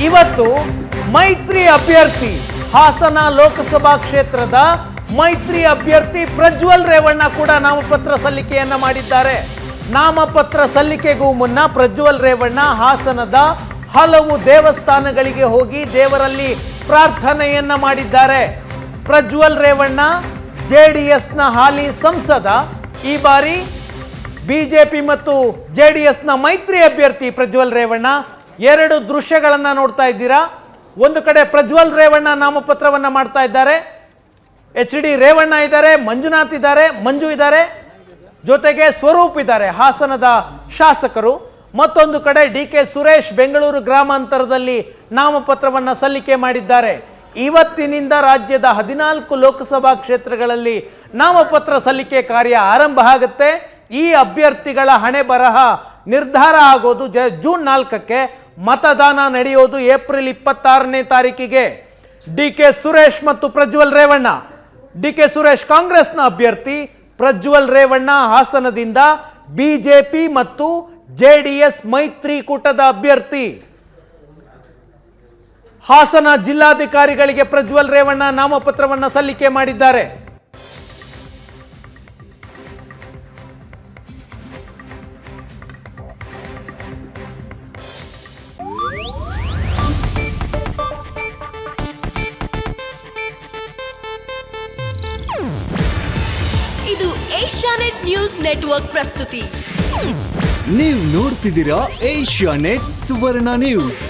ಇವತ್ತು ಮೈತ್ರಿ ಅಭ್ಯರ್ಥಿ ಹಾಸನ ಲೋಕಸಭಾ ಕ್ಷೇತ್ರದ ಮೈತ್ರಿ ಅಭ್ಯರ್ಥಿ ಪ್ರಜ್ವಲ್ ರೇವಣ್ಣ ಕೂಡ ನಾಮಪತ್ರ ಸಲ್ಲಿಕೆಯನ್ನ ಮಾಡಿದ್ದಾರೆ. ನಾಮಪತ್ರ ಸಲ್ಲಿಕೆಗೂ ಮುನ್ನ ಪ್ರಜ್ವಲ್ ರೇವಣ್ಣ ಹಾಸನದ ಹಲವು ದೇವಸ್ಥಾನಗಳಿಗೆ ಹೋಗಿ ದೇವರಲ್ಲಿ ಪ್ರಾರ್ಥನೆಯನ್ನ ಮಾಡಿದ್ದಾರೆ. ಪ್ರಜ್ವಲ್ ರೇವಣ್ಣ ಜೆಡಿಎಸ್ನ ಹಾಲಿ ಸಂಸದ. ಈ ಬಾರಿ ಬಿಜೆಪಿ ಮತ್ತು ಜೆಡಿಎಸ್ನ ಮೈತ್ರಿ ಅಭ್ಯರ್ಥಿ ಪ್ರಜ್ವಲ್ ರೇವಣ್ಣ. ಎರಡು ದೃಶ್ಯಗಳನ್ನ ನೋಡ್ತಾ ಇದ್ದೀರಾ. ಒಂದು ಕಡೆ ಪ್ರಜ್ವಲ್ ರೇವಣ್ಣ ನಾಮಪತ್ರವನ್ನ ಮಾಡ್ತಾ ಇದ್ದಾರೆ. HD ರೇವಣ್ಣ ಇದ್ದಾರೆ, ಮಂಜುನಾಥ್ ಇದ್ದಾರೆ, ಮಂಜು ಇದ್ದಾರೆ, ಜೊತೆಗೆ ಸ್ವರೂಪ್ ಇದ್ದಾರೆ, ಹಾಸನದ ಶಾಸಕರು. ಮತ್ತೊಂದು ಕಡೆ DK ಸುರೇಶ್ ಬೆಂಗಳೂರು ಗ್ರಾಮಾಂತರದಲ್ಲಿ ನಾಮಪತ್ರವನ್ನ ಸಲ್ಲಿಕೆ ಮಾಡಿದ್ದಾರೆ. ಇವತ್ತಿನಿಂದ ರಾಜ್ಯದ 14 ಲೋಕಸಭಾ ಕ್ಷೇತ್ರಗಳಲ್ಲಿ ನಾಮಪತ್ರ ಸಲ್ಲಿಕೆ ಕಾರ್ಯ ಆರಂಭ ಆಗುತ್ತೆ. ಈ ಅಭ್ಯರ್ಥಿಗಳ ಹಣೆ ಬರಹ ನಿರ್ಧಾರ ಆಗೋದು ಜೂನ್ 4ಕ್ಕೆ, ಮತದಾನ ನಡೆಯೋದು ಏಪ್ರಿಲ್ 26ನೇ ತಾರೀಕಿಗೆ. DK ಸುರೇಶ್ ಮತ್ತು ಪ್ರಜ್ವಲ್ ರೇವಣ್ಣ. DK ಸುರೇಶ್ ಕಾಂಗ್ರೆಸ್ನ ಅಭ್ಯರ್ಥಿ, ಪ್ರಜ್ವಲ್ ರೇವಣ್ಣ ಹಾಸನದಿಂದ ಬಿಜೆಪಿ ಮತ್ತು JDS ಮೈತ್ರಿಕೂಟದ ಅಭ್ಯರ್ಥಿ. ಹಾಸನ ಜಿಲ್ಲಾಧಿಕಾರಿಗಳಿಗೆ ಪ್ರಜ್ವಲ್ ರೇವಣ್ಣ ನಾಮಪತ್ರವನ್ನ ಸಲ್ಲಿಕೆ ಮಾಡಿದ್ದಾರೆ. ಇದು ಏಷ್ಯಾನೆಟ್ ನ್ಯೂಸ್ ನೆಟ್ವರ್ಕ್ ಪ್ರಸ್ತುತಿ. ನೀವು ನೋಡ್ತಿದ್ದೀರಾ ಏಷ್ಯಾನೆಟ್ ಸುವರ್ಣ ನ್ಯೂಸ್.